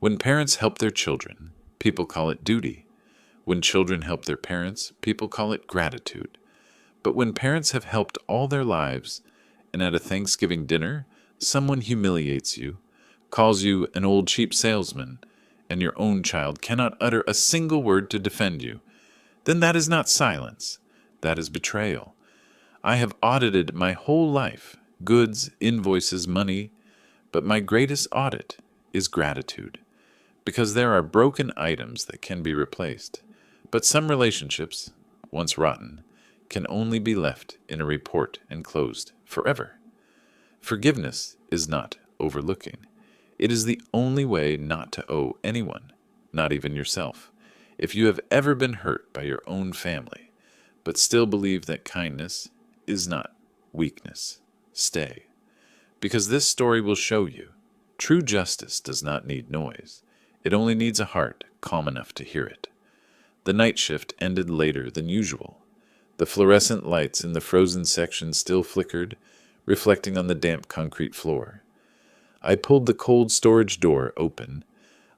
When parents help their children, people call it duty. When children help their parents, people call it gratitude. But when parents have helped all their lives, and at a Thanksgiving dinner, someone humiliates you, calls you an old cheap salesman, and your own child cannot utter a single word to defend you, then that is not silence. That is betrayal. I have audited my whole life, goods, invoices, money, but my greatest audit is gratitude, because there are broken items that can be replaced, but some relationships, once rotten, can only be left in a report and closed forever. Forgiveness is not overlooking. It is the only way not to owe anyone, not even yourself. If you have ever been hurt by your own family, but still believe that kindness is not weakness, stay. Because this story will show you, true justice does not need noise. It only needs a heart calm enough to hear it. The night shift ended later than usual. The fluorescent lights in the frozen section still flickered, reflecting on the damp concrete floor. I pulled the cold storage door open.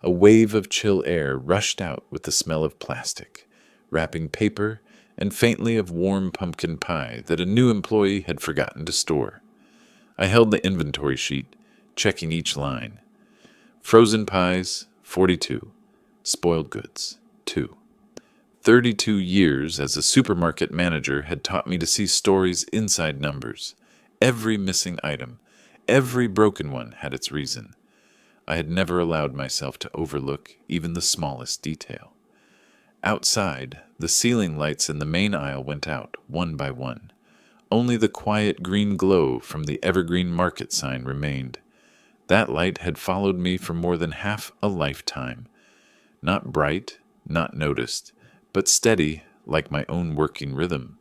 A wave of chill air rushed out with the smell of plastic, wrapping paper, and faintly of warm pumpkin pie that a new employee had forgotten to store. I held the inventory sheet, checking each line. Frozen pies, 42. Spoiled goods, 2. 32 years as a supermarket manager had taught me to see stories inside numbers. Every missing item, every broken one had its reason. I had never allowed myself to overlook even the smallest detail. Outside, the ceiling lights in the main aisle went out, one by one. Only the quiet green glow from the evergreen market sign remained. That light had followed me for more than half a lifetime. Not bright, not noticed, but steady like my own working rhythm.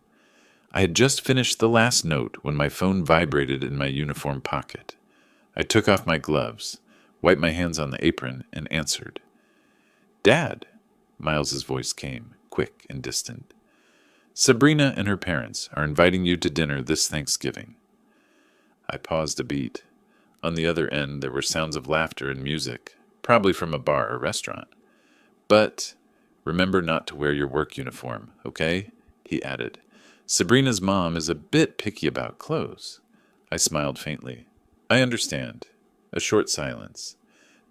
I had just finished the last note when my phone vibrated in my uniform pocket. I took off my gloves, wiped my hands on the apron, and answered. "Dad," Miles's voice came, quick and distant. "Sabrina and her parents are inviting you to dinner this Thanksgiving." I paused a beat. On the other end, there were sounds of laughter and music, probably from a bar or restaurant. "But remember not to wear your work uniform, okay?" he added. "Sabrina's mom is a bit picky about clothes." I smiled faintly. "I understand." A short silence.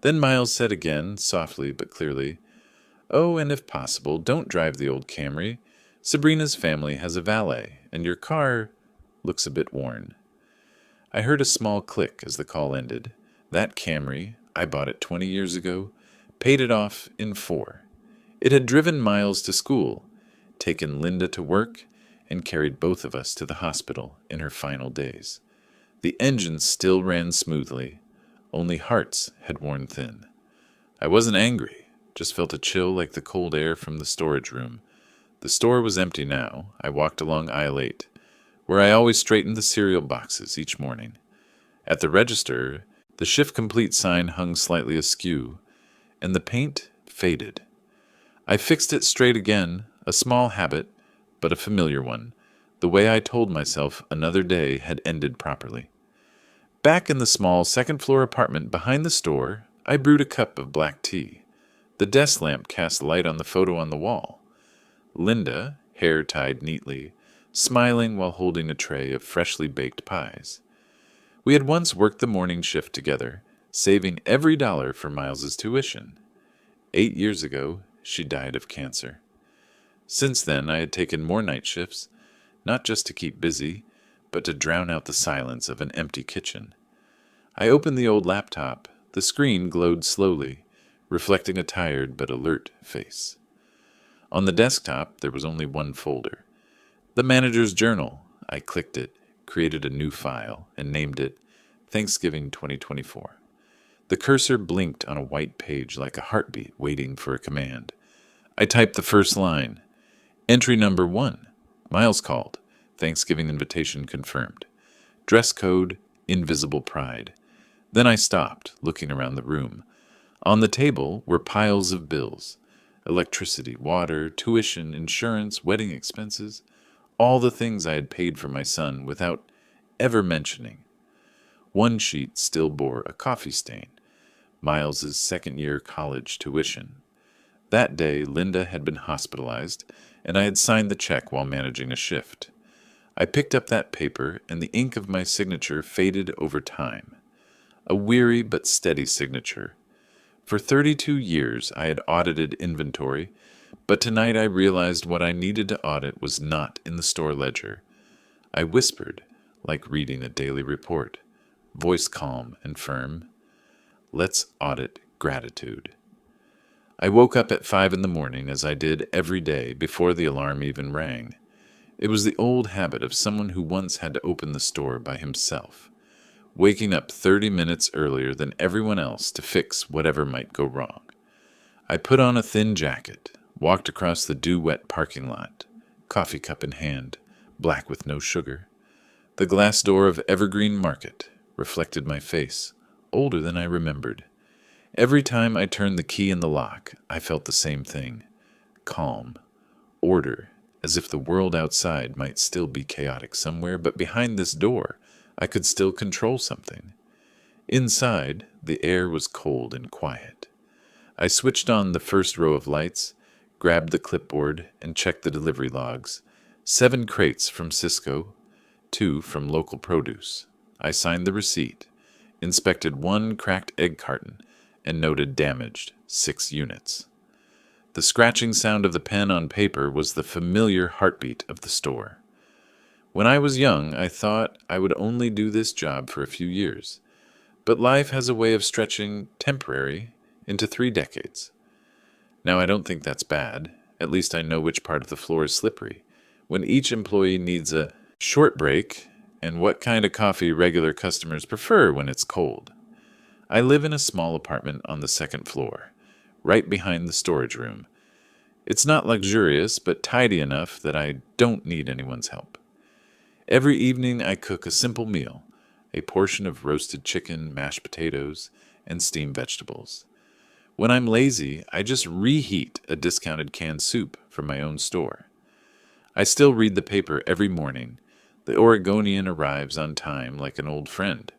Then Miles said again, softly but clearly, "Oh, and if possible, don't drive the old Camry. Sabrina's family has a valet, and your car looks a bit worn." I heard a small click as the call ended. That Camry, I bought it 20 years ago, paid it off in 4. It had driven Miles to school, taken Linda to work, and carried both of us to the hospital in her final days. The engine still ran smoothly, only hearts had worn thin. I wasn't angry, just felt a chill like the cold air from the storage room. The store was empty now. I walked along aisle 8, where I always straightened the cereal boxes each morning. At the register, the shift complete sign hung slightly askew, and the paint faded. I fixed it straight again, a small habit, but a familiar one. The way I told myself another day had ended properly. Back in the small second-floor apartment behind the store, I brewed a cup of black tea. The desk lamp cast light on the photo on the wall. Linda, hair tied neatly, smiling while holding a tray of freshly baked pies. We had once worked the morning shift together, saving every dollar for Miles's tuition. 8 years ago, she died of cancer. Since then, I had taken more night shifts, not just to keep busy, but to drown out the silence of an empty kitchen. I opened the old laptop. The screen glowed slowly, reflecting a tired but alert face. On the desktop, there was only one folder. The manager's journal. I clicked it, created a new file, and named it Thanksgiving 2024. The cursor blinked on a white page like a heartbeat waiting for a command. I typed the first line. Entry number 1. Miles called. Thanksgiving invitation confirmed. Dress code, invisible pride. Then I stopped, looking around the room. On the table were piles of bills. Electricity, water, tuition, insurance, wedding expenses. All the things I had paid for my son without ever mentioning. One sheet still bore a coffee stain, Miles's second-year college tuition. That day, Linda had been hospitalized, and I had signed the check while managing a shift. I picked up that paper, and the ink of my signature faded over time. A weary but steady signature. For 32 years, I had audited inventory, but tonight I realized what I needed to audit was not in the store ledger. I whispered, like reading a daily report, voice calm and firm. Let's audit gratitude. I woke up at 5 in the morning, as I did every day before the alarm even rang. It was the old habit of someone who once had to open the store by himself, waking up 30 minutes earlier than everyone else to fix whatever might go wrong. I put on a thin jacket, walked across the dew-wet parking lot, coffee cup in hand, black with no sugar. The glass door of Evergreen Market reflected my face, older than I remembered. Every time I turned the key in the lock, I felt the same thing. Calm. Order, as if the world outside might still be chaotic somewhere, but behind this door, I could still control something. Inside, the air was cold and quiet. I switched on the first row of lights, grabbed the clipboard, and checked the delivery logs. 7 crates from Cisco, 2 from local produce. I signed the receipt, inspected 1 cracked egg carton, and noted damaged 6 units. The scratching sound of the pen on paper was the familiar heartbeat of the store. When I was young, I thought I would only do this job for a few years. But life has a way of stretching temporary into 3 decades. Now, I don't think that's bad. At least I know which part of the floor is slippery, when each employee needs a short break, and what kind of coffee regular customers prefer when it's cold. I live in a small apartment on the 2nd floor, right behind the storage room. It's not luxurious, but tidy enough that I don't need anyone's help. Every evening I cook a simple meal, a portion of roasted chicken, mashed potatoes, and steamed vegetables. When I'm lazy, I just reheat a discounted canned soup from my own store. I still read the paper every morning. The Oregonian arrives on time like an old friend.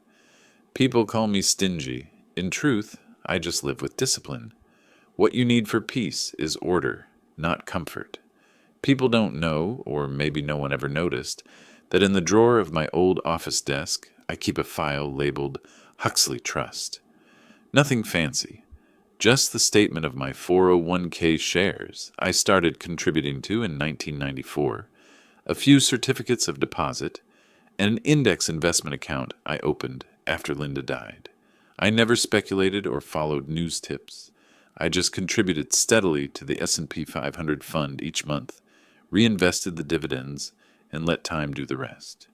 People call me stingy. In truth, I just live with discipline. What you need for peace is order, not comfort. People don't know, or maybe no one ever noticed, that in the drawer of my old office desk, I keep a file labeled Huxley Trust. Nothing fancy, just the statement of my 401k shares I started contributing to in 1994, a few certificates of deposit, and an index investment account I opened after Linda died. I never speculated or followed news tips. I just contributed steadily to the S&P 500 fund each month, reinvested the dividends, and let time do the rest.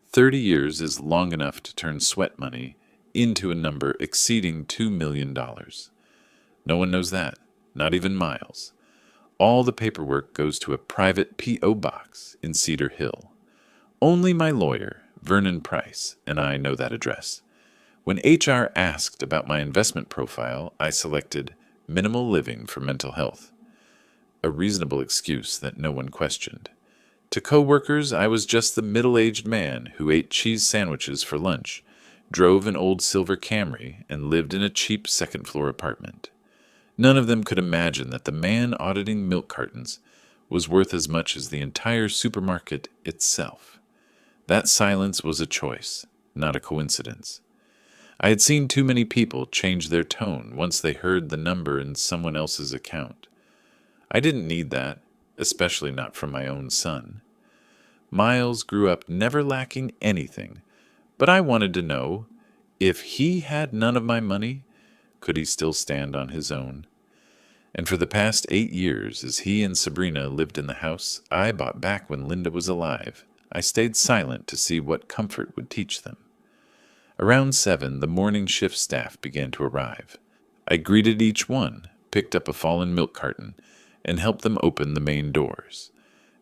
30 years is long enough to turn sweat money into a number exceeding $2 million. No one knows that, not even Miles. All the paperwork goes to a private P.O. box in Cedar Hill. Only my lawyer, Vernon Price, and I know that address. When HR asked about my investment profile, I selected minimal living for mental health, a reasonable excuse that no one questioned. To coworkers, I was just the middle-aged man who ate cheese sandwiches for lunch, drove an old silver Camry, and lived in a cheap second-floor apartment. None of them could imagine that the man auditing milk cartons was worth as much as the entire supermarket itself. That silence was a choice, not a coincidence. I had seen too many people change their tone once they heard the number in someone else's account. I didn't need that, especially not from my own son. Miles grew up never lacking anything, but I wanted to know, if he had none of my money, could he still stand on his own? And for the past 8 years, as he and Sabrina lived in the house I bought back when Linda was alive, I stayed silent to see what comfort would teach them. Around 7, the morning shift staff began to arrive. I greeted each one, picked up a fallen milk carton, and helped them open the main doors.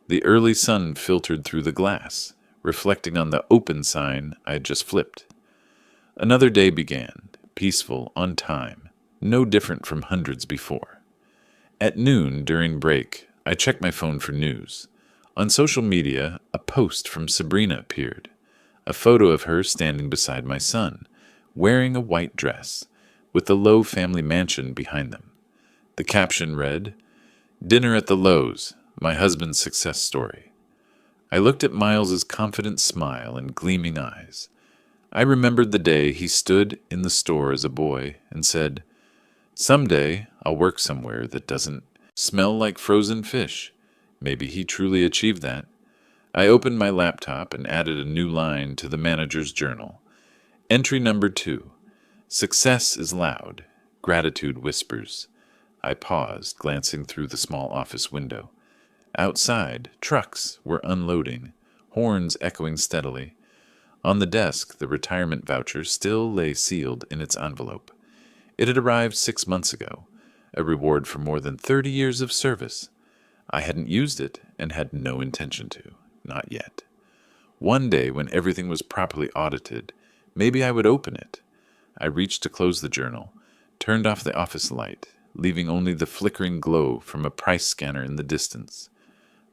The early sun filtered through the glass, reflecting on the open sign I had just flipped. Another day began, peaceful, on time, no different from hundreds before. At noon, during break, I checked my phone for news. On social media, a post from Sabrina appeared. A photo of her standing beside my son, wearing a white dress, with the Lowe family mansion behind them. The caption read, "Dinner at the Lowe's, my husband's success story." I looked at Miles's confident smile and gleaming eyes. I remembered the day he stood in the store as a boy and said, "Someday I'll work somewhere that doesn't smell like frozen fish." Maybe he truly achieved that. I opened my laptop and added a new line to the manager's journal. Entry number 2. Success is loud. Gratitude whispers. I paused, glancing through the small office window. Outside, trucks were unloading, horns echoing steadily. On the desk, the retirement voucher still lay sealed in its envelope. It had arrived 6 months ago, a reward for more than 30 years of service. I hadn't used it and had no intention to, not yet. One day, when everything was properly audited, maybe I would open it. I reached to close the journal, turned off the office light, leaving only the flickering glow from a price scanner in the distance.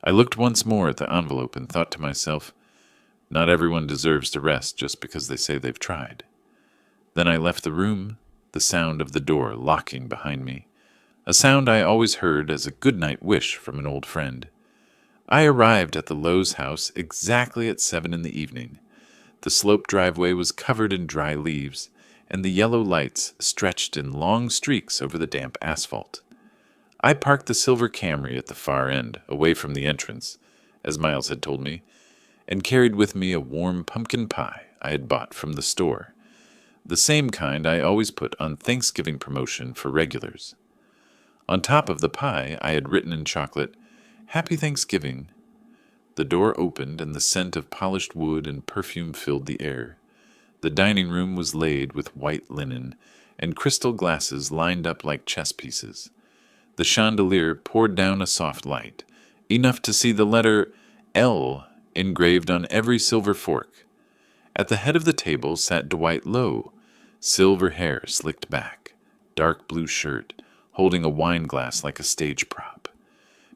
I looked once more at the envelope and thought to myself, not everyone deserves to rest just because they say they've tried. Then I left the room, the sound of the door locking behind me, a sound I always heard as a goodnight wish from an old friend. I arrived at the Lowe's house exactly at 7 in the evening. The sloped driveway was covered in dry leaves, and the yellow lights stretched in long streaks over the damp asphalt. I parked the silver Camry at the far end, away from the entrance, as Miles had told me, and carried with me a warm pumpkin pie I had bought from the store, the same kind I always put on Thanksgiving promotion for regulars. On top of the pie, I had written in chocolate, "Happy Thanksgiving." The door opened, and the scent of polished wood and perfume filled the air. The dining room was laid with white linen, and crystal glasses lined up like chess pieces. The chandelier poured down a soft light, enough to see the letter L engraved on every silver fork. At the head of the table sat Dwight Lowe, silver hair slicked back, dark blue shirt, holding a wine glass like a stage prop.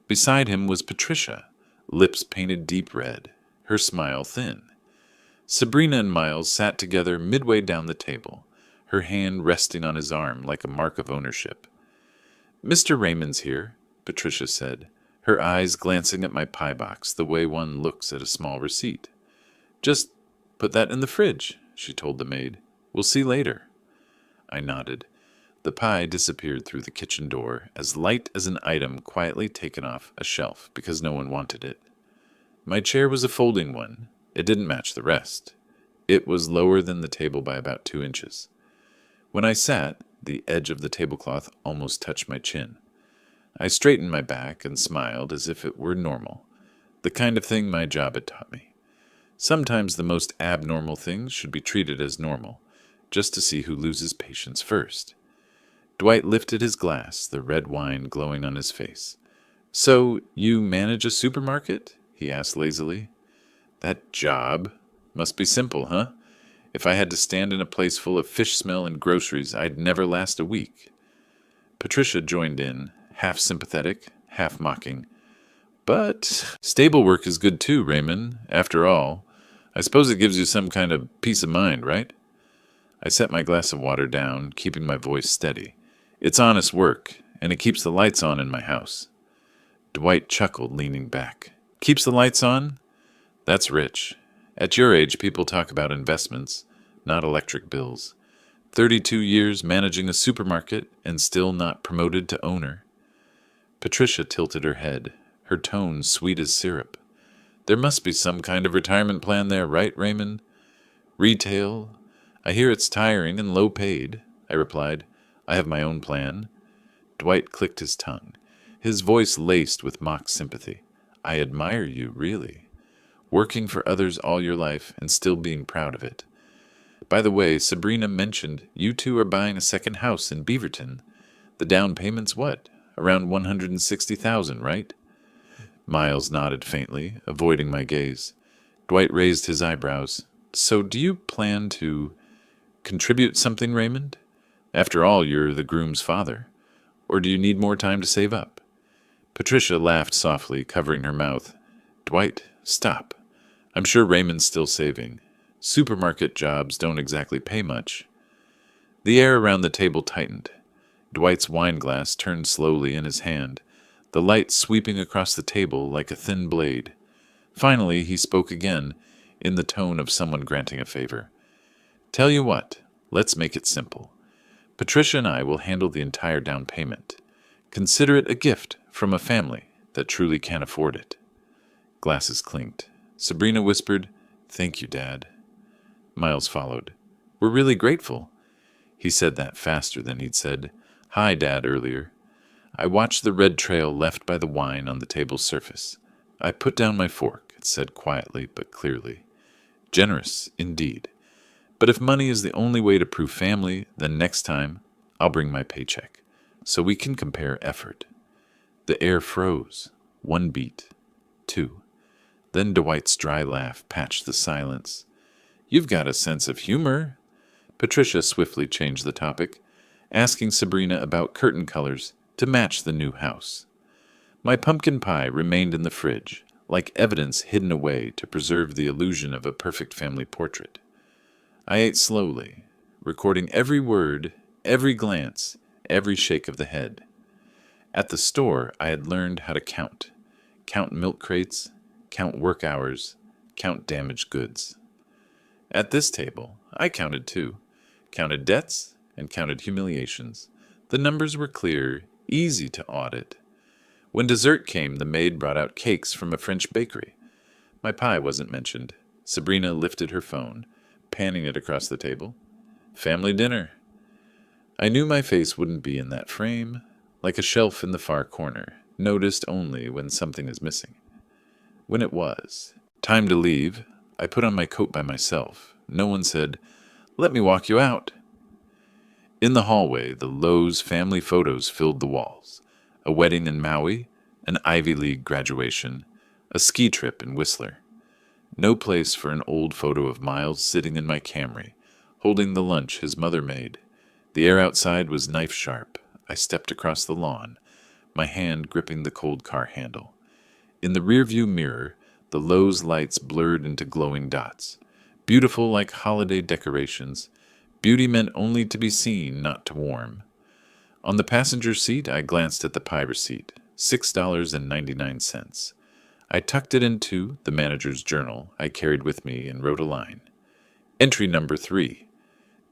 Beside him was Patricia, lips painted deep red, her smile thin. Sabrina and Miles sat together midway down the table, her hand resting on his arm like a mark of ownership. "Mr. Raymond's here," Patricia said, her eyes glancing at my pie box the way one looks at a small receipt. "Just put that in the fridge," she told the maid. "We'll see later." I nodded. The pie disappeared through the kitchen door, as light as an item quietly taken off a shelf because no one wanted it. My chair was a folding one. It didn't match the rest. It was lower than the table by about 2 inches. When I sat, the edge of the tablecloth almost touched my chin. I straightened my back and smiled as if it were normal, the kind of thing my job had taught me. Sometimes the most abnormal things should be treated as normal, just to see who loses patience first. Dwight lifted his glass, the red wine glowing on his face. "So, you manage a supermarket?" he asked lazily. "That job must be simple, huh? If I had to stand in a place full of fish smell and groceries, I'd never last a week." Patricia joined in, half sympathetic, half mocking. "But stable work is good too, Raymond. After all, I suppose it gives you some kind of peace of mind, right?" I set my glass of water down, keeping my voice steady. "It's honest work, and it keeps the lights on in my house." Dwight chuckled, leaning back. "Keeps the lights on? That's rich. At your age, people talk about investments, not electric bills. 32 years managing a supermarket and still not promoted to owner." Patricia tilted her head, her tone sweet as syrup. "There must be some kind of retirement plan there, right, Raymond?" "Retail. I hear it's tiring and low paid," I replied. "I have my own plan." Dwight clicked his tongue, his voice laced with mock sympathy. "I admire you, really. Working for others all your life and still being proud of it. By the way, Sabrina mentioned you two are buying a second house in Beaverton. The down payment's what? Around $160,000, right?" Miles nodded faintly, avoiding my gaze. Dwight raised his eyebrows. "So do you plan to contribute something, Raymond? After all, you're the groom's father. Or do you need more time to save up?" Patricia laughed softly, covering her mouth. "Dwight, stop. I'm sure Raymond's still saving. Supermarket jobs don't exactly pay much." The air around the table tightened. Dwight's wine glass turned slowly in his hand, the light sweeping across the table like a thin blade. Finally, he spoke again, in the tone of someone granting a favor. "Tell you what, let's make it simple. Patricia and I will handle the entire down payment. Consider it a gift from a family that truly can't afford it." Glasses clinked. Sabrina whispered, "Thank you, Dad." Miles followed. "We're really grateful." He said that faster than he'd said, "Hi, Dad," earlier. I watched the red trail left by the wine on the table's surface. I put down my fork, it said quietly but clearly. Generous, indeed. But if money is the only way to prove family, then next time I'll bring my paycheck, so we can compare effort. The air froze. 1 beat. 2. Then Dwight's dry laugh patched the silence. "You've got a sense of humor." Patricia swiftly changed the topic, asking Sabrina about curtain colors to match the new house. My pumpkin pie remained in the fridge, like evidence hidden away to preserve the illusion of a perfect family portrait. I ate slowly, recording every word, every glance, every shake of the head. At the store, I had learned how to count. Count milk crates, count work hours, count damaged goods. At this table, I counted too. Counted debts and counted humiliations. The numbers were clear, easy to audit. When dessert came, the maid brought out cakes from a French bakery. My pie wasn't mentioned. Sabrina lifted her phone, panning it across the table. "Family dinner." I knew my face wouldn't be in that frame, like a shelf in the far corner, noticed only when something is missing. When it was time to leave, I put on my coat by myself. No one said, "Let me walk you out." In the hallway, the Lowe's family photos filled the walls. A wedding in Maui, an Ivy League graduation, a ski trip in Whistler. No place for an old photo of Miles sitting in my Camry, holding the lunch his mother made. The air outside was knife-sharp. I stepped across the lawn, my hand gripping the cold car handle. In the rearview mirror, the Lowe's lights blurred into glowing dots. Beautiful like holiday decorations. Beauty meant only to be seen, not to warm. On the passenger seat, I glanced at the pie receipt, $6.99. I tucked it into the manager's journal I carried with me and wrote a line. Entry number 3.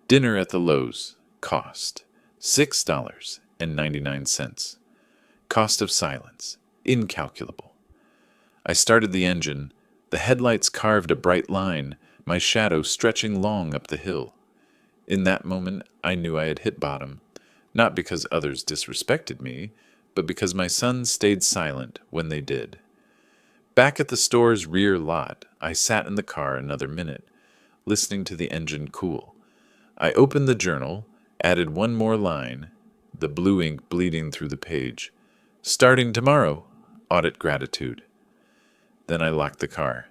Dinner at the Lowe's. Cost, $6.99. Cost of silence, incalculable. I started the engine. The headlights carved a bright line, my shadow stretching long up the hill. In that moment, I knew I had hit bottom, not because others disrespected me, but because my sons stayed silent when they did. Back at the store's rear lot, I sat in the car another minute, listening to the engine cool. I opened the journal, added one more line, the blue ink bleeding through the page. Starting tomorrow, audit gratitude. Then I locked the car.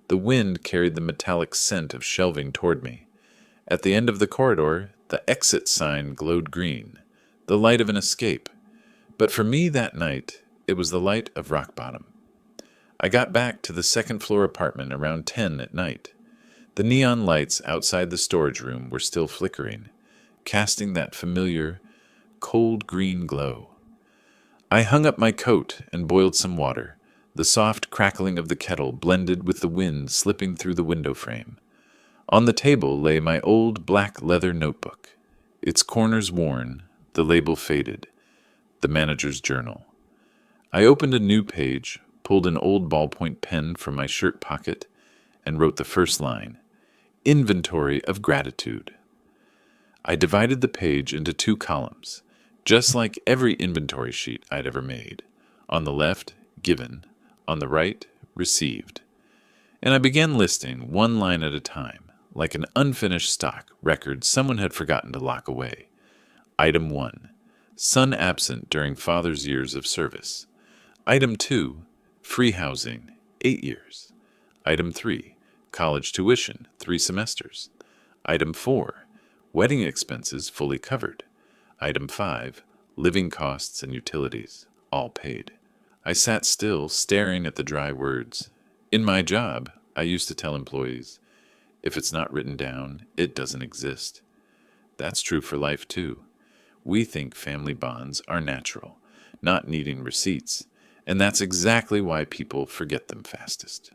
The wind carried the metallic scent of shelving toward me. At the end of the corridor, the exit sign glowed green, the light of an escape. But for me that night, it was the light of rock bottom. I got back to the second-floor apartment around 10 at night. The neon lights outside the storage room were still flickering, casting that familiar, cold green glow. I hung up my coat and boiled some water. The soft crackling of the kettle blended with the wind slipping through the window frame. On the table lay my old black leather notebook, its corners worn, the label faded, the manager's journal. I opened a new page, pulled an old ballpoint pen from my shirt pocket, and wrote the first line, Inventory of Gratitude. I divided the page into 2 columns, just like every inventory sheet I'd ever made. On the left, given. On the right, received. And I began listing one line at a time, like an unfinished stock record someone had forgotten to lock away. Item 1, son absent during father's years of service. Item 2, free housing, 8 years. Item 3, college tuition, 3 semesters. Item 4, wedding expenses fully covered. Item 5, living costs and utilities, all paid. I sat still, staring at the dry words. In my job, I used to tell employees, if it's not written down, it doesn't exist. That's true for life, too. We think family bonds are natural, not needing receipts, and that's exactly why people forget them fastest.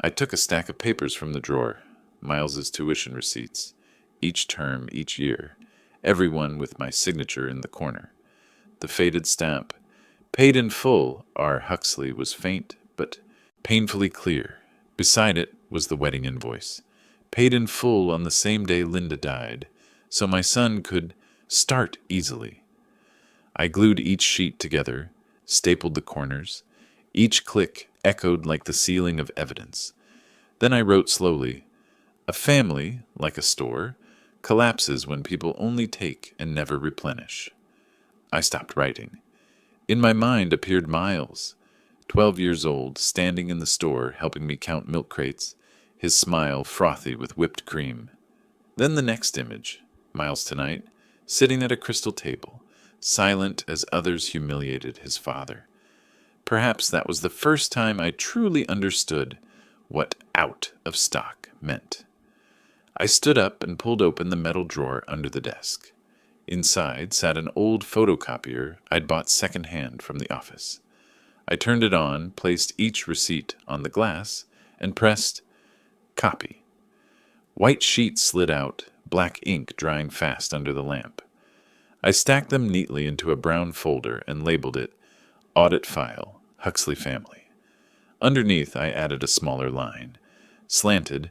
I took a stack of papers from the drawer, Miles's tuition receipts, each term, each year, every one with my signature in the corner. The faded stamp, "Paid in full," R. Huxley, was faint but painfully clear. Beside it was the wedding invoice, paid in full on the same day Linda died, so my son could start easily. I glued each sheet together, stapled the corners. Each click echoed like the sealing of evidence. Then I wrote slowly, "A family, like a store, collapses when people only take and never replenish." I stopped writing. In my mind appeared Miles, 12 years old, standing in the store helping me count milk crates, his smile frothy with whipped cream. Then the next image, Miles tonight, sitting at a crystal table, silent as others humiliated his father. Perhaps that was the first time I truly understood what out of stock meant. I stood up and pulled open the metal drawer under the desk. Inside sat an old photocopier I'd bought secondhand from the office. I turned it on, placed each receipt on the glass, and pressed copy. White sheets slid out, black ink drying fast under the lamp. I stacked them neatly into a brown folder and labeled it Audit File, Huxley Family. Underneath, I added a smaller line, slanted,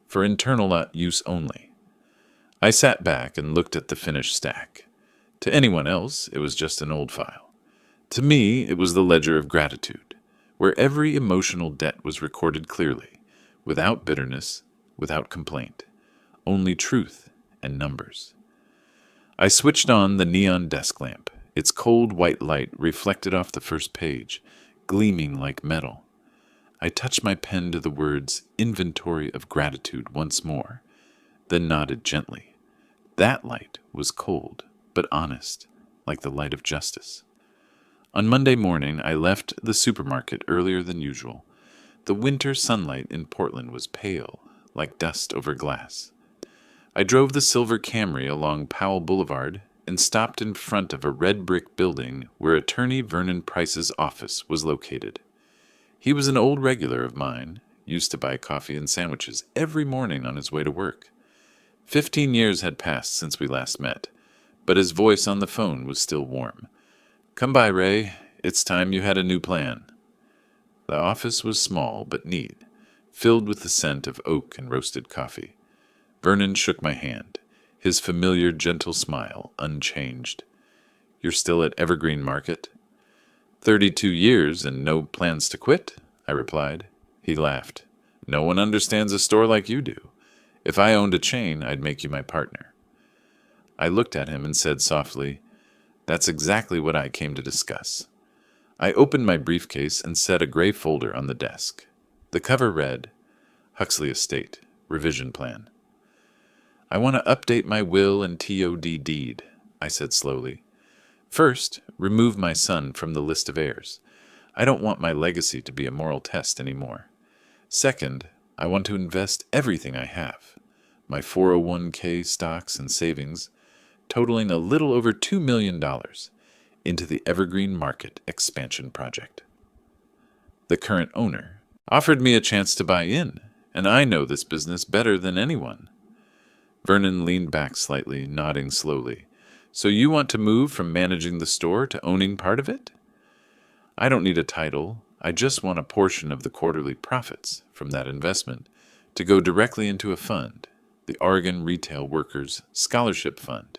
for internal use only. I sat back and looked at the finished stack. To anyone else, it was just an old file. To me, it was the ledger of gratitude, where every emotional debt was recorded clearly, without bitterness, without complaint, only truth and numbers. I switched on the neon desk lamp. Its cold white light reflected off the first page, gleaming like metal. I touched my pen to the words "Inventory of Gratitude" once more, then nodded gently. That light was cold, but honest, like the light of justice. On Monday morning, I left the supermarket earlier than usual. The winter sunlight in Portland was pale, like dust over glass. I drove the silver Camry along Powell Boulevard and stopped in front of a red brick building where attorney Vernon Price's office was located. He was an old regular of mine, used to buy coffee and sandwiches every morning on his way to work. 15 years had passed since we last met, but his voice on the phone was still warm. "Come by, Ray. It's time you had a new plan." The office was small but neat, filled with the scent of oak and roasted coffee. Vernon shook my hand, his familiar gentle smile unchanged. "You're still at Evergreen Market?" 32 years and no plans to quit?" I replied. He laughed. "No one understands a store like you do. If I owned a chain, I'd make you my partner." I looked at him and said softly, "That's exactly what I came to discuss." I opened my briefcase and set a gray folder on the desk. The cover read, "Huxley Estate, Revision Plan." "I want to update my will and TOD deed," I said slowly. "First, remove my son from the list of heirs. I don't want my legacy to be a moral test anymore. Second, I want to invest everything I have, my 401k stocks and savings, totaling a little over $2 million, into the Evergreen Market expansion project. The current owner offered me a chance to buy in, and I know this business better than anyone." Vernon leaned back slightly, nodding slowly. "So you want to move from managing the store to owning part of it?" "I don't need a title. I just want a portion of the quarterly profits from that investment to go directly into a fund, the Oregon Retail Workers Scholarship Fund.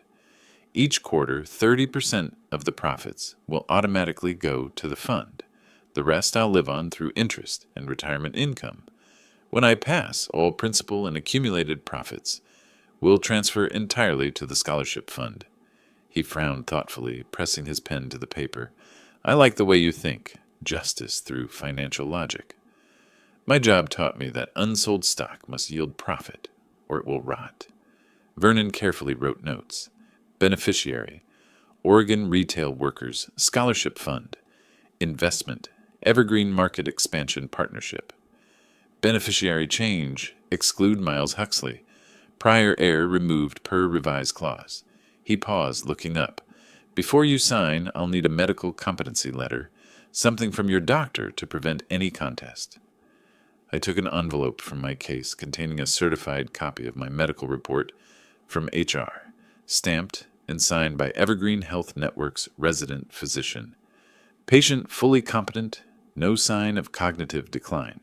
Each quarter, 30% of the profits will automatically go to the fund. The rest I'll live on through interest and retirement income. When I pass, all principal and accumulated profits will transfer entirely to the scholarship fund." He frowned thoughtfully, pressing his pen to the paper. "I like the way you think. Justice through financial logic. My job taught me that unsold stock must yield profit, or it will rot." Vernon carefully wrote notes. Beneficiary, Oregon Retail Workers Scholarship Fund. Investment, Evergreen Market Expansion Partnership. Beneficiary change, exclude Miles Huxley. Prior heir removed per revised clause. He paused, looking up. Before you sign, I'll need a medical competency letter, something from your doctor to prevent any contest. I took an envelope from my case containing a certified copy of my medical report from HR, stamped and signed by Evergreen Health Network's resident physician. Patient fully competent, no sign of cognitive decline.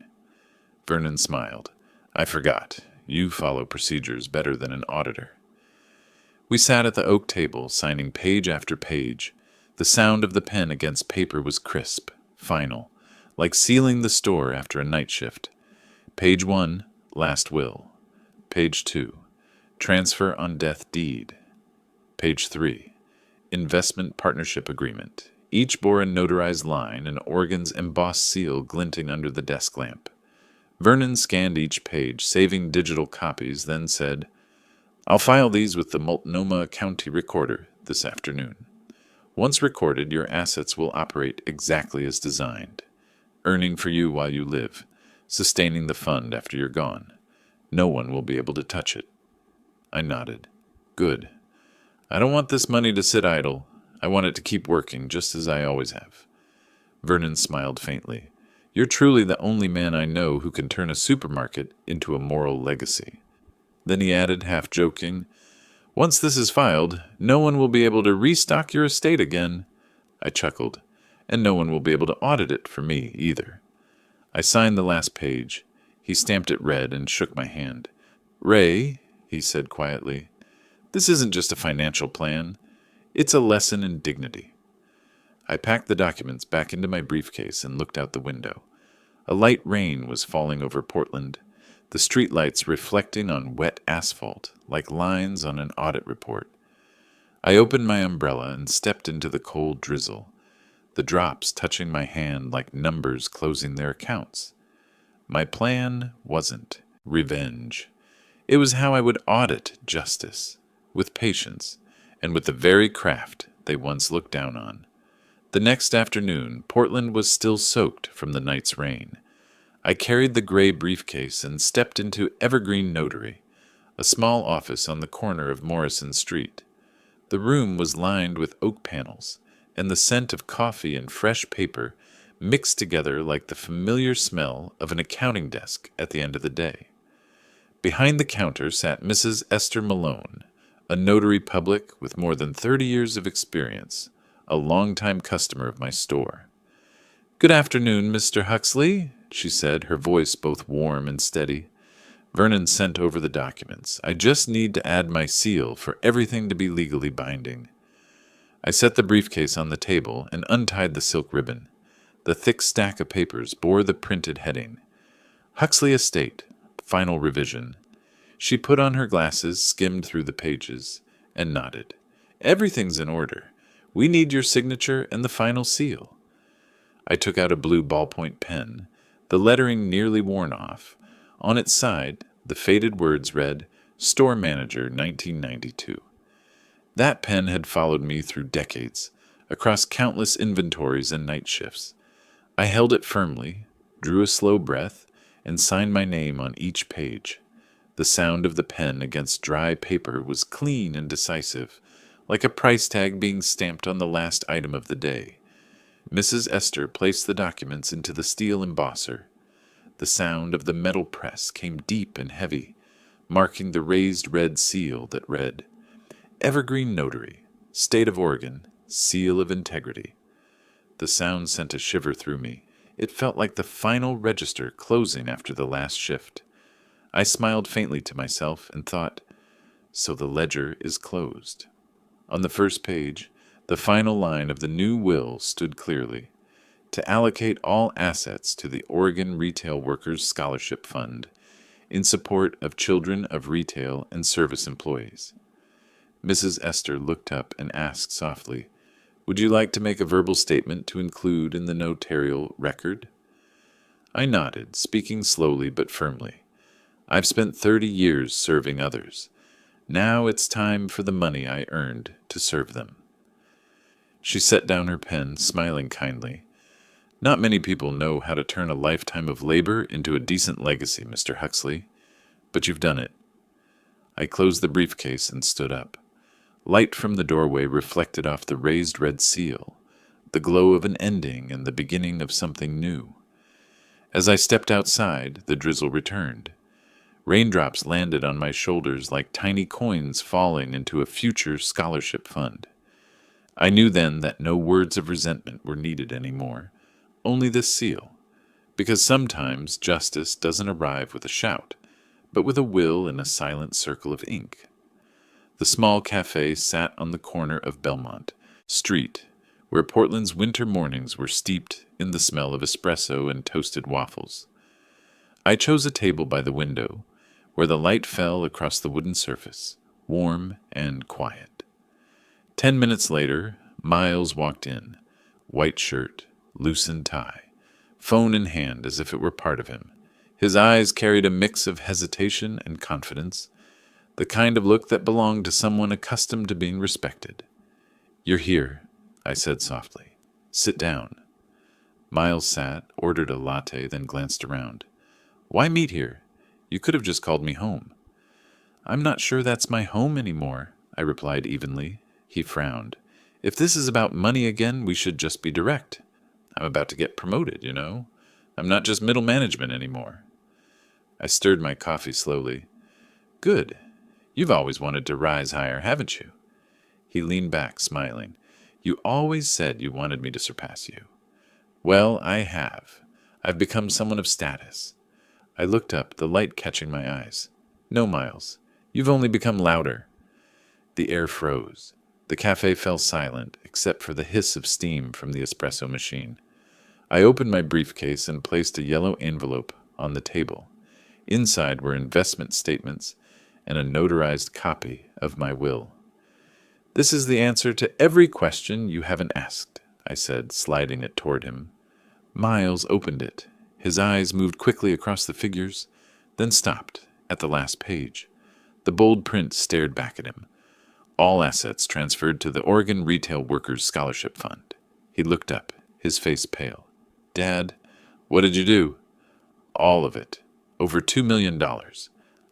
Vernon smiled. I forgot. You follow procedures better than an auditor. We sat at the oak table, signing page after page. The sound of the pen against paper was crisp, final, like sealing the store after a night shift. Page 1, last will. Page 2, transfer on death deed. Page 3, investment partnership agreement. Each bore a notarized line and Oregon's embossed seal glinting under the desk lamp. Vernon scanned each page, saving digital copies, then said, I'll file these with the Multnomah County Recorder this afternoon. Once recorded, your assets will operate exactly as designed, earning for you while you live, sustaining the fund after you're gone. No one will be able to touch it. I nodded. Good. I don't want this money to sit idle. I want it to keep working, just as I always have. Vernon smiled faintly. You're truly the only man I know who can turn a supermarket into a moral legacy. Then he added, half joking, Once this is filed, no one will be able to restock your estate again. I chuckled, and no one will be able to audit it for me either. I signed the last page. He stamped it red and shook my hand. Ray, he said quietly, this isn't just a financial plan. It's a lesson in dignity. I packed the documents back into my briefcase and looked out the window. A light rain was falling over Portland, the streetlights reflecting on wet asphalt like lines on an audit report. I opened my umbrella and stepped into the cold drizzle, the drops touching my hand like numbers closing their accounts. My plan wasn't revenge. It was how I would audit justice, with patience, and with the very craft they once looked down on. The next afternoon, Portland was still soaked from the night's rain. I carried the gray briefcase and stepped into Evergreen Notary, a small office on the corner of Morrison Street. The room was lined with oak panels, and the scent of coffee and fresh paper mixed together like the familiar smell of an accounting desk at the end of the day. Behind the counter sat Mrs. Esther Malone, a notary public with more than 30 years of experience, a longtime customer of my store. Good afternoon, Mr. Huxley, she said, her voice both warm and steady. Vernon sent over the documents. I just need to add my seal for everything to be legally binding. I set the briefcase on the table and untied the silk ribbon. The thick stack of papers bore the printed heading, Huxley Estate, Final Revision. She put on her glasses, skimmed through the pages, and nodded. Everything's in order. We need your signature and the final seal. I took out a blue ballpoint pen, the lettering nearly worn off. On its side, the faded words read, Store Manager, 1992. That pen had followed me through decades, across countless inventories and night shifts. I held it firmly, drew a slow breath, and signed my name on each page. The sound of the pen against dry paper was clean and decisive, like a price tag being stamped on the last item of the day. Mrs. Esther placed the documents into the steel embosser. The sound of the metal press came deep and heavy, marking the raised red seal that read, Evergreen Notary, State of Oregon, Seal of Integrity. The sound sent a shiver through me. It felt like the final register closing after the last shift. I smiled faintly to myself and thought, so the ledger is closed. On the first page, the final line of the new will stood clearly, to allocate all assets to the Oregon Retail Workers Scholarship Fund in support of children of retail and service employees. Mrs. Esther looked up and asked softly, Would you like to make a verbal statement to include in the notarial record? I nodded, speaking slowly but firmly. I've spent 30 years serving others. Now it's time for the money I earned to serve them. She set down her pen, smiling kindly. Not many people know how to turn a lifetime of labor into a decent legacy, Mr. Huxley, but you've done it. I closed the briefcase and stood up. Light from the doorway reflected off the raised red seal, the glow of an ending and the beginning of something new. As I stepped outside, the drizzle returned. Raindrops landed on my shoulders like tiny coins falling into a future scholarship fund. I knew then that no words of resentment were needed anymore, only this seal, because sometimes justice doesn't arrive with a shout, but with a will and a silent circle of ink. The small cafe sat on the corner of Belmont Street, where Portland's winter mornings were steeped in the smell of espresso and toasted waffles. I chose a table by the window, where the light fell across the wooden surface, warm and quiet. 10 minutes later, Miles walked in, white shirt, loosened tie, phone in hand as if it were part of him. His eyes carried a mix of hesitation and confidence, the kind of look that belonged to someone accustomed to being respected. "You're here," I said softly. "Sit down." Miles sat, ordered a latte, then glanced around. "Why meet here? You could have just called me home." "I'm not sure that's my home anymore," I replied evenly. He frowned. "If this is about money again, we should just be direct. I'm about to get promoted, you know. I'm not just middle management anymore." I stirred my coffee slowly. "Good. You've always wanted to rise higher, haven't you?" He leaned back, smiling. "You always said you wanted me to surpass you." "Well, I have. I've become someone of status." I looked up, the light catching my eyes. "No, Miles. You've only become louder." The air froze. The cafe fell silent, except for the hiss of steam from the espresso machine. I opened my briefcase and placed a yellow envelope on the table. Inside were investment statements and a notarized copy of my will. "This is the answer to every question you haven't asked," I said, sliding it toward him. Miles opened it. His eyes moved quickly across the figures, then stopped at the last page. The bold print stared back at him. "All assets transferred to the Oregon Retail Workers Scholarship Fund." He looked up, his face pale. "Dad, what did you do?" "All of it. Over $2 million.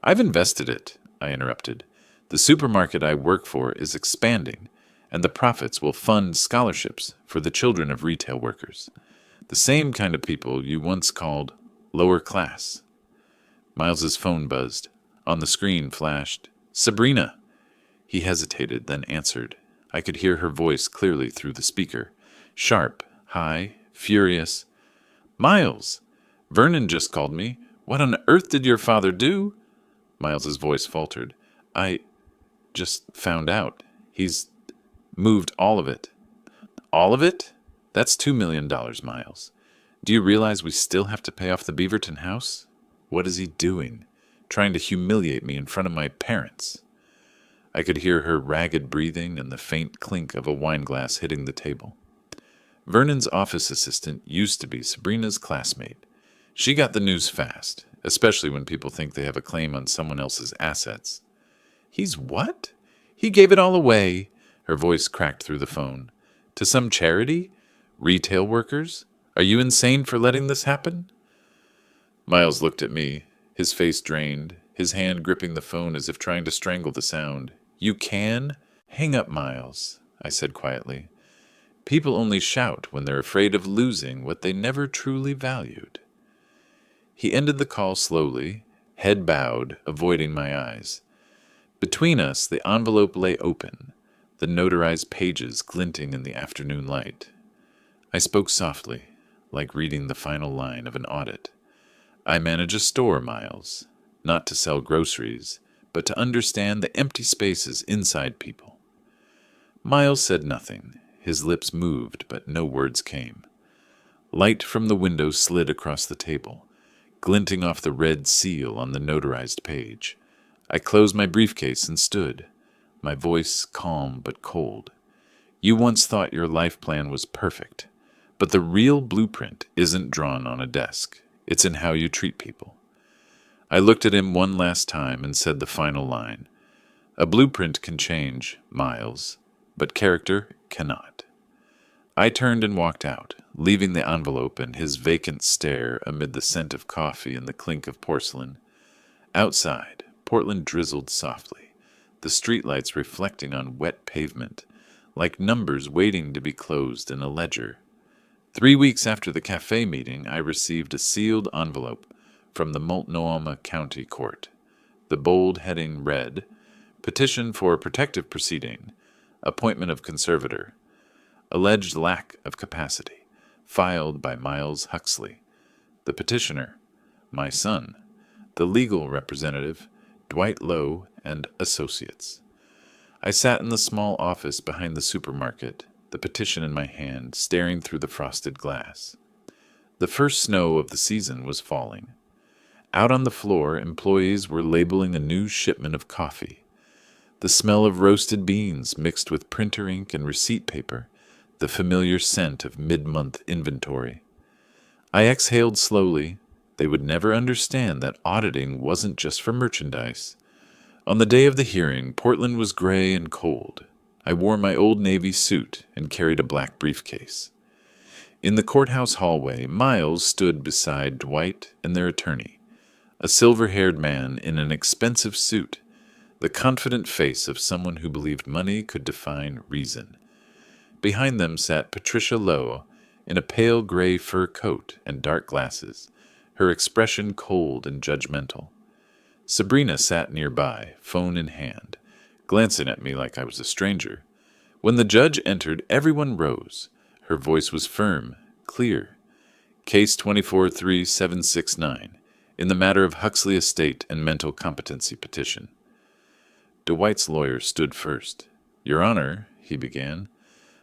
"I've invested it," I interrupted. "The supermarket I work for is expanding, and the profits will fund scholarships for the children of retail workers. The same kind of people you once called lower class." Miles's phone buzzed. On the screen flashed, "Sabrina." He hesitated, then answered. I could hear her voice clearly through the speaker. Sharp, high, furious. "Miles! Vernon just called me. What on earth did your father do?" Miles's voice faltered. "I just found out. He's moved all of it." "All of it? That's $2 million, Miles. Do you realize we still have to pay off the Beaverton house? What is he doing? Trying to humiliate me in front of my parents." I could hear her ragged breathing and the faint clink of a wineglass hitting the table. Vernon's office assistant used to be Sabrina's classmate. She got the news fast, especially when people think they have a claim on someone else's assets. "He's what? He gave it all away," her voice cracked through the phone. "To some charity? Retail workers? Are you insane for letting this happen?" Miles looked at me, his face drained, his hand gripping the phone as if trying to strangle the sound. "You can? Hang up, Miles," I said quietly. "People only shout when they're afraid of losing what they never truly valued." He ended the call slowly, head bowed, avoiding my eyes. Between us, the envelope lay open, the notarized pages glinting in the afternoon light. I spoke softly, like reading the final line of an audit. "I manage a store, Miles, not to sell groceries, but to understand the empty spaces inside people." Miles said nothing. His lips moved, but no words came. Light from the window slid across the table, glinting off the red seal on the notarized page. I closed my briefcase and stood, my voice calm but cold. "You once thought your life plan was perfect, but the real blueprint isn't drawn on a desk. It's in how you treat people." I looked at him one last time and said the final line. "A blueprint can change, Miles, but character cannot." I turned and walked out, leaving the envelope and his vacant stare amid the scent of coffee and the clink of porcelain. Outside, Portland drizzled softly, the streetlights reflecting on wet pavement, like numbers waiting to be closed in a ledger. 3 weeks after the cafe meeting, I received a sealed envelope from the Multnomah County Court. The bold heading read, "Petition for protective proceeding, appointment of conservator, alleged lack of capacity, filed by Miles Huxley. The petitioner, my son. The legal representative, Dwight Lowe and Associates." I sat in the small office behind the supermarket, the petition in my hand, staring through the frosted glass. The first snow of the season was falling. Out on the floor, employees were labeling a new shipment of coffee. The smell of roasted beans mixed with printer ink and receipt paper, the familiar scent of mid-month inventory. I exhaled slowly. They would never understand that auditing wasn't just for merchandise. On the day of the hearing, Portland was gray and cold. I wore my old Navy suit and carried a black briefcase. In the courthouse hallway, Miles stood beside Dwight and their attorney, a silver-haired man in an expensive suit, the confident face of someone who believed money could define reason. Behind them sat Patricia Lowe in a pale gray fur coat and dark glasses, her expression cold and judgmental. Sabrina sat nearby, phone in hand, glancing at me like I was a stranger. When the judge entered, everyone rose. Her voice was firm, clear. Case 243769, in the matter of Huxley Estate and mental competency petition. Dwight's lawyer stood first. "Your Honor," he began,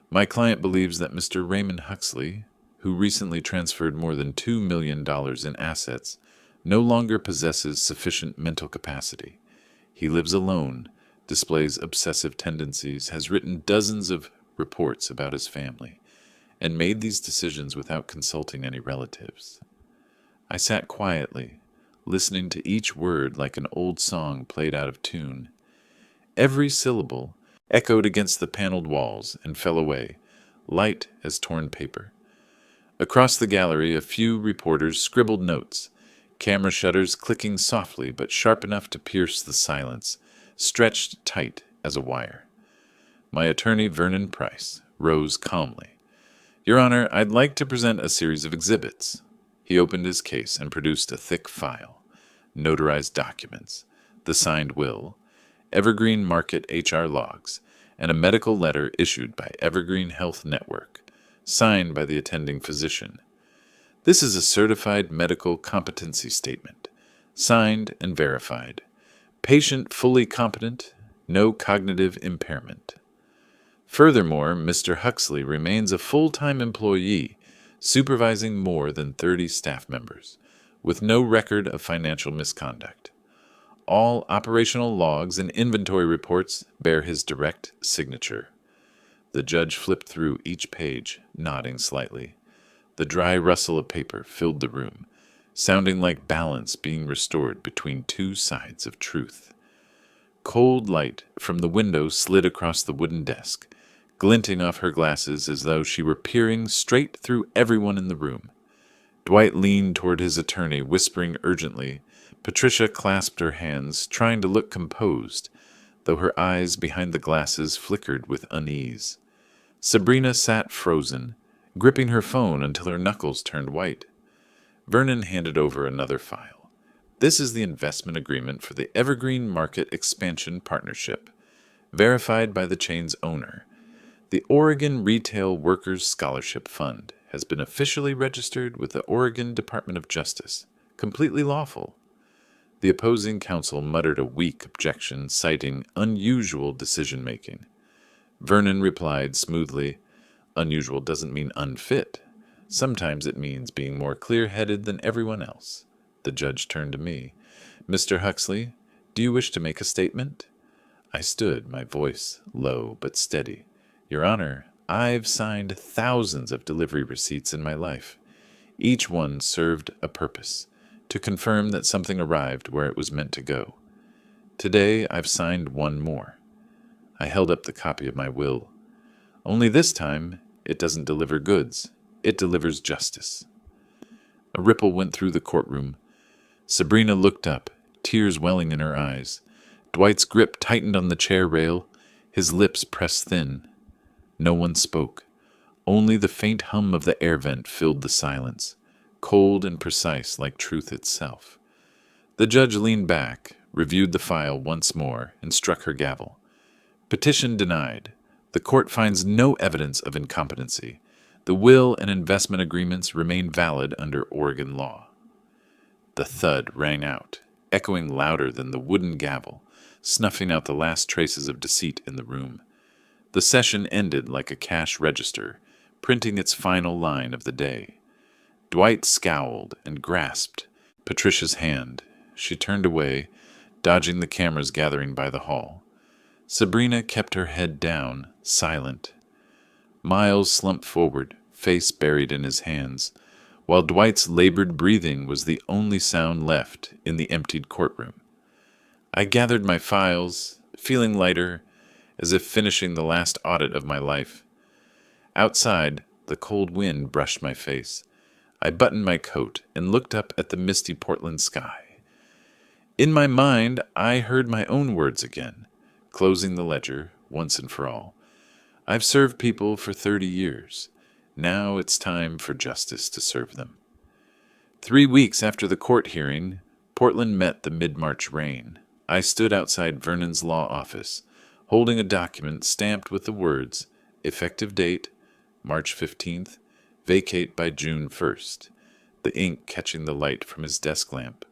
"my client believes that Mr. Raymond Huxley, who recently transferred more than $2 million in assets, no longer possesses sufficient mental capacity. He lives alone, displays obsessive tendencies, has written dozens of reports about his family, and made these decisions without consulting any relatives." I sat quietly, listening to each word like an old song played out of tune. Every syllable echoed against the paneled walls and fell away, light as torn paper. Across the gallery, a few reporters scribbled notes, camera shutters clicking softly but sharp enough to pierce the silence, stretched tight as a wire. My attorney, Vernon Price, rose calmly. "Your Honor, I'd like to present a series of exhibits." He opened his case and produced a thick file, notarized documents, the signed will, Evergreen Market HR logs, and a medical letter issued by Evergreen Health Network, signed by the attending physician. "This is a certified medical competency statement, signed and verified. Patient fully competent, no cognitive impairment. Furthermore, Mr. Huxley remains a full-time employee, supervising more than 30 staff members, with no record of financial misconduct. All operational logs and inventory reports bear his direct signature." The judge flipped through each page, nodding slightly. The dry rustle of paper filled the room, sounding like balance being restored between two sides of truth. Cold light from the window slid across the wooden desk, glinting off her glasses as though she were peering straight through everyone in the room. Dwight leaned toward his attorney, whispering urgently. Patricia clasped her hands, trying to look composed, though her eyes behind the glasses flickered with unease. Sabrina sat frozen, gripping her phone until her knuckles turned white. Vernon handed over another file. "This is the investment agreement for the Evergreen Market Expansion Partnership, verified by the chain's owner. The Oregon Retail Workers Scholarship Fund has been officially registered with the Oregon Department of Justice, completely lawful." The opposing counsel muttered a weak objection, citing unusual decision-making. Vernon replied smoothly, "Unusual doesn't mean unfit. Sometimes it means being more clear-headed than everyone else." The judge turned to me. "Mr. Huxley, do you wish to make a statement?" I stood, my voice low but steady. "Your Honor, I've signed thousands of delivery receipts in my life. Each one served a purpose, to confirm that something arrived where it was meant to go. Today I've signed one more." I held up the copy of my will. "Only this time, it doesn't deliver goods. It delivers justice." A ripple went through the courtroom. Sabrina looked up, tears welling in her eyes. Dwight's grip tightened on the chair rail, his lips pressed thin. No one spoke. Only the faint hum of the air vent filled the silence, cold and precise like truth itself. The judge leaned back, reviewed the file once more, and struck her gavel. Petition denied. The court finds no evidence of incompetency. The will and investment agreements remain valid under Oregon law. The thud rang out, echoing louder than the wooden gavel, snuffing out the last traces of deceit in the room. The session ended like a cash register, printing its final line of the day. Dwight scowled and grasped Patricia's hand. She turned away, dodging the cameras gathering by the hall. Sabrina kept her head down, silent. Miles slumped forward, face buried in his hands, while Dwight's labored breathing was the only sound left in the emptied courtroom. I gathered my files, feeling lighter, as if finishing the last audit of my life. Outside, the cold wind brushed my face. I buttoned my coat and looked up at the misty Portland sky. In my mind, I heard my own words again, closing the ledger once and for all. I've served people for 30 years. Now it's time for justice to serve them. 3 weeks after the court hearing, Portland met the mid-March rain. I stood outside Vernon's law office, holding a document stamped with the words, effective date, March 15th, vacate by June 1st, the ink catching the light from his desk lamp.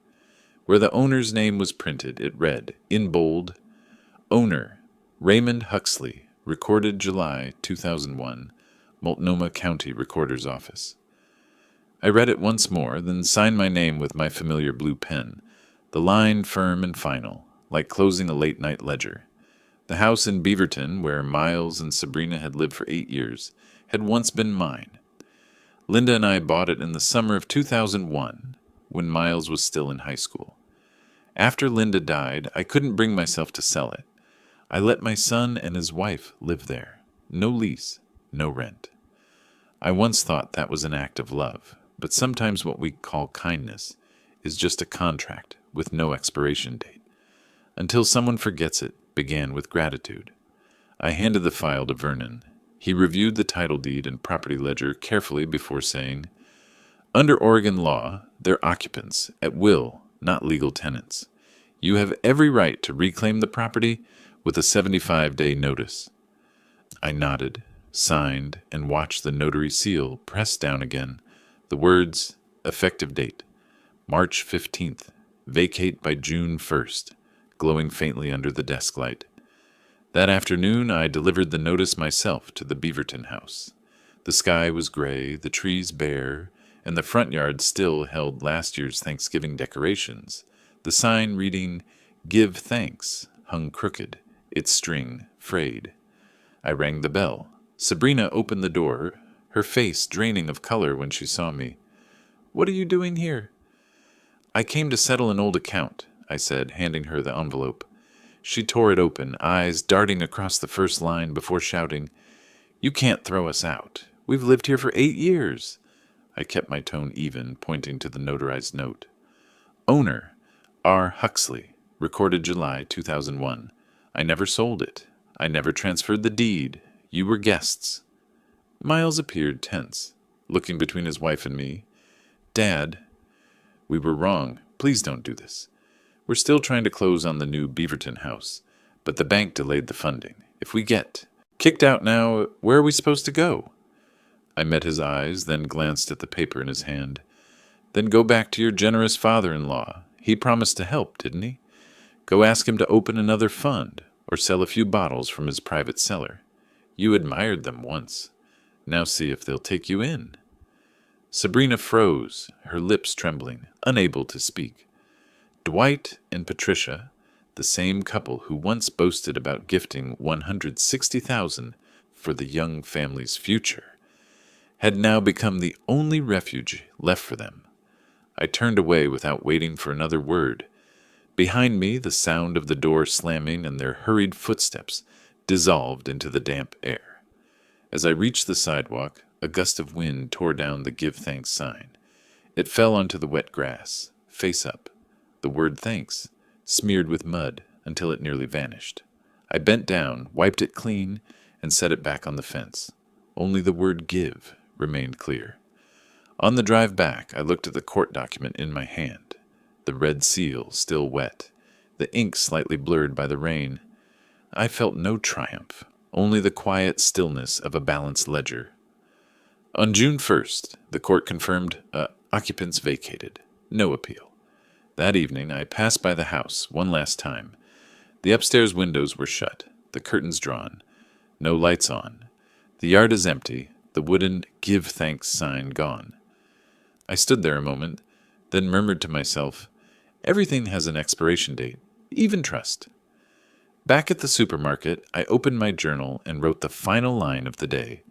Where the owner's name was printed, it read, in bold, Owner, Raymond Huxley, recorded July 2001, Multnomah County Recorder's Office. I read it once more, then signed my name with my familiar blue pen, the line firm and final, like closing a late-night ledger. The house in Beaverton, where Miles and Sabrina had lived for 8 years, had once been mine. Linda and I bought it in the summer of 2001, when Miles was still in high school. After Linda died, I couldn't bring myself to sell it. I let my son and his wife live there. No lease, no rent. I once thought that was an act of love, but sometimes what we call kindness is just a contract with no expiration date. Until someone forgets it, began with gratitude. I handed the file to Vernon. He reviewed the title deed and property ledger carefully before saying, Under Oregon law, they're occupants, at will, not legal tenants. You have every right to reclaim the property with a 75-day notice. I nodded, signed, and watched the notary seal press down again. The words, effective date, March 15th, vacate by June 1st, glowing faintly under the desk light. That afternoon, I delivered the notice myself to the Beaverton house. The sky was gray, the trees bare, and the front yard still held last year's Thanksgiving decorations. The sign reading, Give Thanks, hung crooked, its string frayed. I rang the bell. Sabrina opened the door, her face draining of color when she saw me. What are you doing here? I came to settle an old account, I said, handing her the envelope. She tore it open, eyes darting across the first line before shouting, You can't throw us out. We've lived here for 8 years. I kept my tone even, pointing to the notarized note. Owner, R. Huxley, recorded July 2001. I never sold it. I never transferred the deed. You were guests. Miles appeared tense, looking between his wife and me. Dad, we were wrong. Please don't do this. We're still trying to close on the new Beaverton house, but the bank delayed the funding. If we get kicked out now, where are we supposed to go? I met his eyes, then glanced at the paper in his hand. Then go back to your generous father-in-law. He promised to help, didn't he? Go ask him to open another fund, or sell a few bottles from his private cellar. You admired them once. Now see if they'll take you in. Sabrina froze, her lips trembling, unable to speak. Dwight and Patricia, the same couple who once boasted about gifting $160,000 for the young family's future, had now become the only refuge left for them. I turned away without waiting for another word. Behind me, the sound of the door slamming and their hurried footsteps dissolved into the damp air. As I reached the sidewalk, a gust of wind tore down the Give Thanks sign. It fell onto the wet grass, face up. The word thanks smeared with mud until it nearly vanished. I bent down, wiped it clean, and set it back on the fence. Only the word give remained clear. On the drive back, I looked at the court document in my hand, the red seal still wet, the ink slightly blurred by the rain. I felt no triumph, only the quiet stillness of a balanced ledger. On June 1st, the court confirmed occupants vacated. No appeal. That evening, I passed by the house one last time. The upstairs windows were shut, the curtains drawn, no lights on. The yard is empty, the wooden "Give Thanks" sign gone. I stood there a moment, then murmured to myself, everything has an expiration date, even trust. Back at the supermarket, I opened my journal and wrote the final line of the day.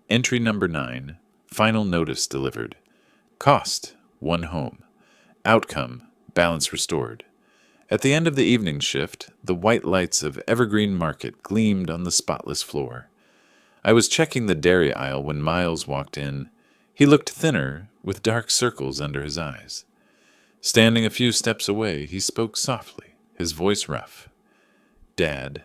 Entry number 9, final notice delivered. Cost, 1 home. Outcome, balance restored. At the end of the evening shift, the white lights of Evergreen Market gleamed on the spotless floor. I was checking the dairy aisle when Miles walked in. He looked thinner, with dark circles under his eyes. Standing a few steps away, he spoke softly, his voice rough. Dad,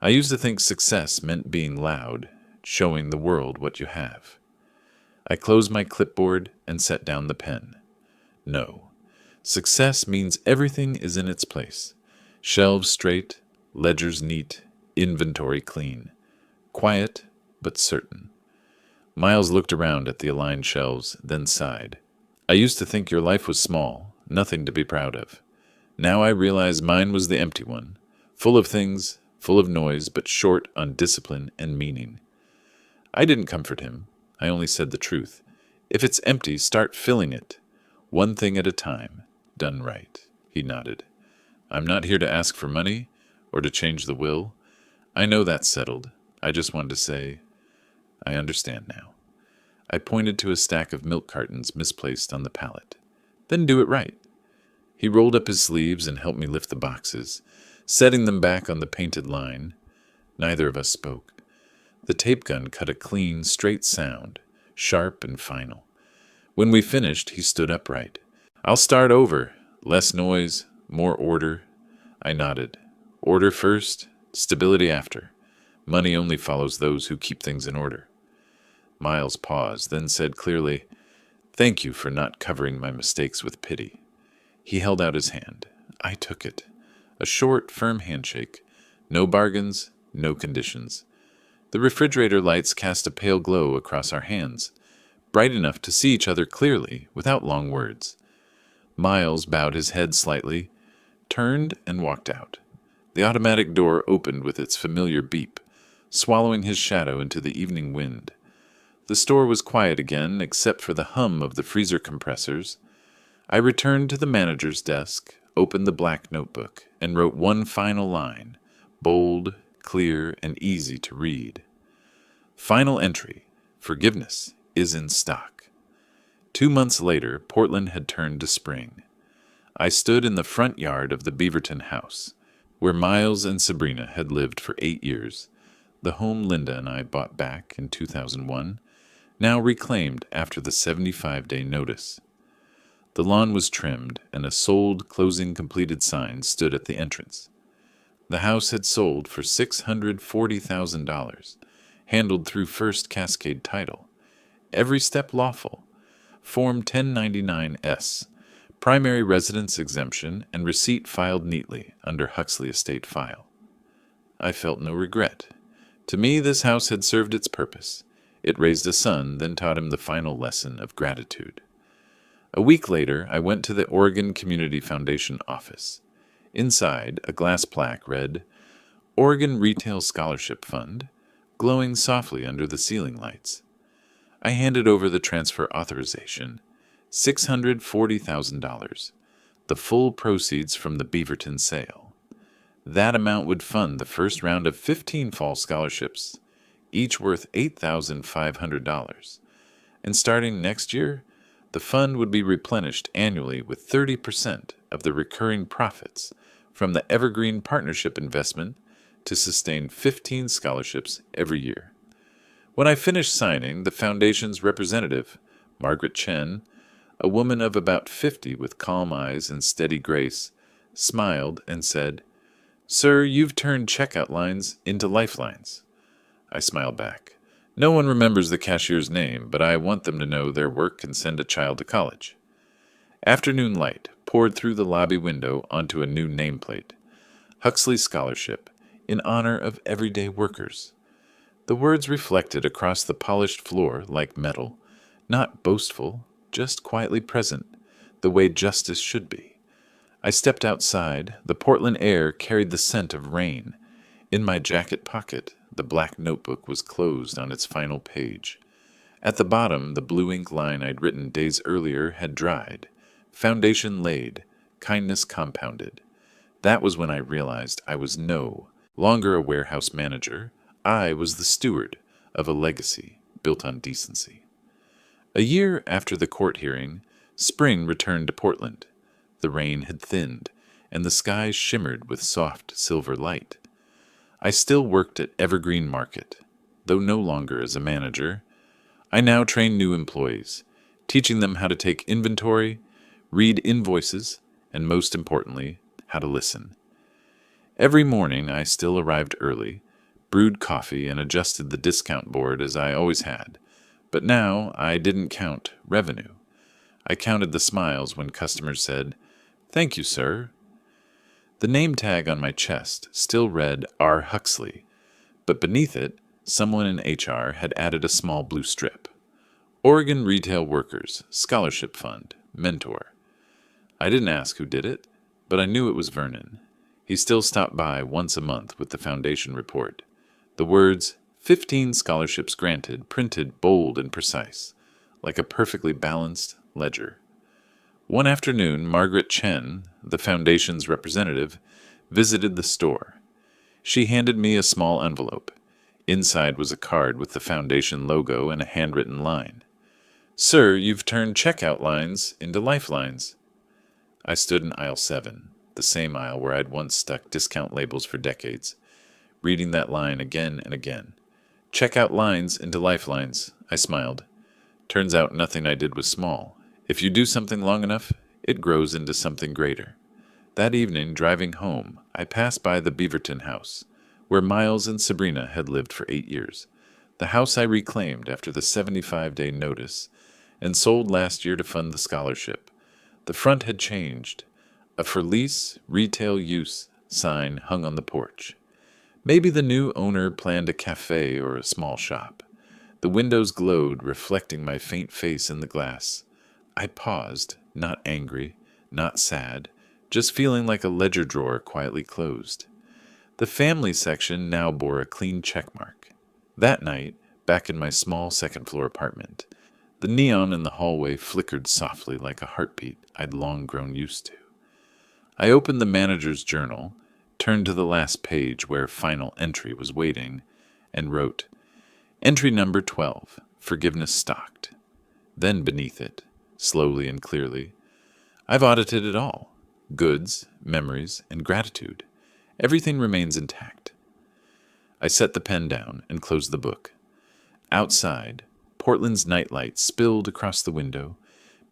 I used to think success meant being loud, showing the world what you have. I closed my clipboard and set down the pen. No, success means everything is in its place. Shelves straight, ledgers neat, inventory clean. Quiet, but certain. Miles looked around at the aligned shelves, then sighed. I used to think your life was small, nothing to be proud of. Now I realize mine was the empty one, full of things, full of noise, but short on discipline and meaning. I didn't comfort him. I only said the truth. If it's empty, start filling it. One thing at a time, done right. He nodded. I'm not here to ask for money or to change the will. I know that's settled. I just wanted to say, I understand now. I pointed to a stack of milk cartons misplaced on the pallet. Then do it right. He rolled up his sleeves and helped me lift the boxes, setting them back on the painted line. Neither of us spoke. The tape gun cut a clean, straight sound, sharp and final. When we finished, he stood upright. I'll start over. Less noise, more order. I nodded. Order first, stability after. Money only follows those who keep things in order. Miles paused, then said clearly, Thank you for not covering my mistakes with pity. He held out his hand. I took it. A short, firm handshake. No bargains, no conditions. The refrigerator lights cast a pale glow across our hands, bright enough to see each other clearly, without long words. Miles bowed his head slightly, turned, and walked out. The automatic door opened with its familiar beep, swallowing his shadow into the evening wind. The store was quiet again, except for the hum of the freezer compressors. I returned to the manager's desk, opened the black notebook, and wrote one final line, bold, clear, and easy to read. Final entry, forgiveness is in stock. 2 months later, Portland had turned to spring. I stood in the front yard of the Beaverton house, where Miles and Sabrina had lived for 8 years, the home Linda and I bought back in 2001, now reclaimed after the 75-day notice. The lawn was trimmed, and a sold closing completed sign stood at the entrance. The house had sold for $640,000, handled through First Cascade Title. Every step lawful. Form 1099-S, primary residence exemption, and receipt filed neatly under Huxley Estate file. I felt no regret. To me, this house had served its purpose. It raised a son, then taught him the final lesson of gratitude. A week later, I went to the Oregon Community Foundation office. Inside, a glass plaque read, Oregon Retail Scholarship Fund, glowing softly under the ceiling lights. I handed over the transfer authorization, $640,000, the full proceeds from the Beaverton sale. That amount would fund the first round of 15 fall scholarships, each worth $8,500. And starting next year, the fund would be replenished annually with 30% of the recurring profits from the Evergreen Partnership investment to sustain 15 scholarships every year. When I finished signing, the Foundation's representative, Margaret Chen, a woman of about 50 with calm eyes and steady grace, smiled, and said, "Sir, you've turned checkout lines into lifelines." I smiled back. No one remembers the cashier's name, but I want them to know their work can send a child to college. Afternoon light poured through the lobby window onto a new nameplate. Huxley Scholarship, in honor of everyday workers. The words reflected across the polished floor like metal, not boastful, just quietly present, the way justice should be. I stepped outside. The Portland air carried the scent of rain. In my jacket pocket, the black notebook was closed on its final page. At the bottom, the blue ink line I'd written days earlier had dried. Foundation laid, kindness compounded. That was when I realized I was no longer a warehouse manager. I was the steward of a legacy built on decency. A year after the court hearing, spring returned to Portland. The rain had thinned, and the skies shimmered with soft silver light. I still worked at Evergreen Market, though no longer as a manager. I now train new employees, teaching them how to take inventory, read invoices, and most importantly, how to listen. Every morning I still arrived early, brewed coffee, and adjusted the discount board as I always had. But now I didn't count revenue. I counted the smiles when customers said, "Thank you, sir." The name tag on my chest still read R. Huxley, but beneath it, someone in HR had added a small blue strip. Oregon Retail Workers, Scholarship Fund, Mentor. I didn't ask who did it, but I knew it was Vernon. He still stopped by once a month with the foundation report. The words, 15 scholarships granted, printed bold and precise, like a perfectly balanced ledger. One afternoon, Margaret Chen, the foundation's representative, visited the store. She handed me a small envelope. Inside was a card with the foundation logo and a handwritten line. "Sir, you've turned checkout lines into lifelines." I stood in aisle 7, the same aisle where I'd once stuck discount labels for decades, reading that line again and again. "Checkout lines into lifelines," I smiled. Turns out nothing I did was small. If you do something long enough, it grows into something greater. That evening, driving home, I passed by the Beaverton house, where Miles and Sabrina had lived for 8 years. The house I reclaimed after the 75-day notice and sold last year to fund the scholarship. The front had changed. A "For Lease, Retail Use" sign hung on the porch. Maybe the new owner planned a cafe or a small shop. The windows glowed, reflecting my faint face in the glass. I paused, not angry, not sad, just feeling like a ledger drawer quietly closed. The family section now bore a clean checkmark. That night, back in my small second-floor apartment, the neon in the hallway flickered softly like a heartbeat I'd long grown used to. I opened the manager's journal, turned to the last page where final entry was waiting, and wrote, "Entry number 12, forgiveness stocked." Then beneath it, slowly and clearly, "I've audited it all. Goods, memories, and gratitude. Everything remains intact." I set the pen down and closed the book. Outside, Portland's nightlight spilled across the window,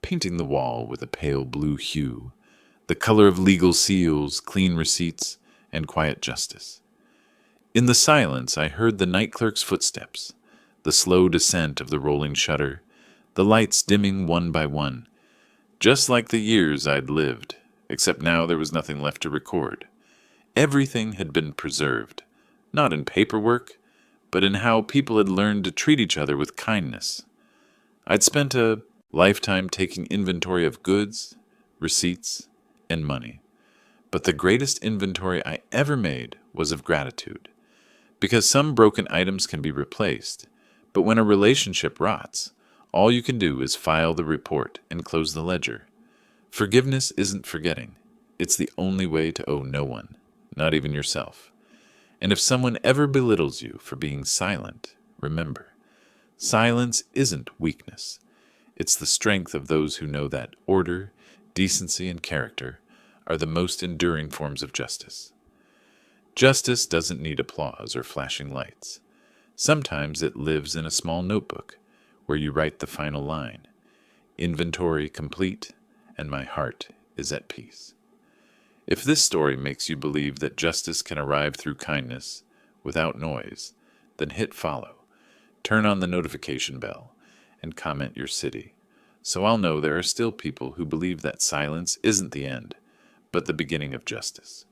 painting the wall with a pale blue hue, the color of legal seals, clean receipts, and quiet justice. In the silence, I heard the night clerk's footsteps, the slow descent of the rolling shutter, the lights dimming one by one, just like the years I'd lived, except now there was nothing left to record. Everything had been preserved, not in paperwork, but in how people had learned to treat each other with kindness. I'd spent a lifetime taking inventory of goods, receipts, and money. But the greatest inventory I ever made was of gratitude. Because some broken items can be replaced, but when a relationship rots, all you can do is file the report and close the ledger. Forgiveness isn't forgetting. It's the only way to owe no one, not even yourself. And if someone ever belittles you for being silent, remember, silence isn't weakness. It's the strength of those who know that order, decency, and character are the most enduring forms of justice. Justice doesn't need applause or flashing lights. Sometimes it lives in a small notebook where you write the final line, "Inventory complete, and my heart is at peace." If this story makes you believe that justice can arrive through kindness, without noise, then hit follow, turn on the notification bell, and comment your city, so I'll know there are still people who believe that silence isn't the end, but the beginning of justice.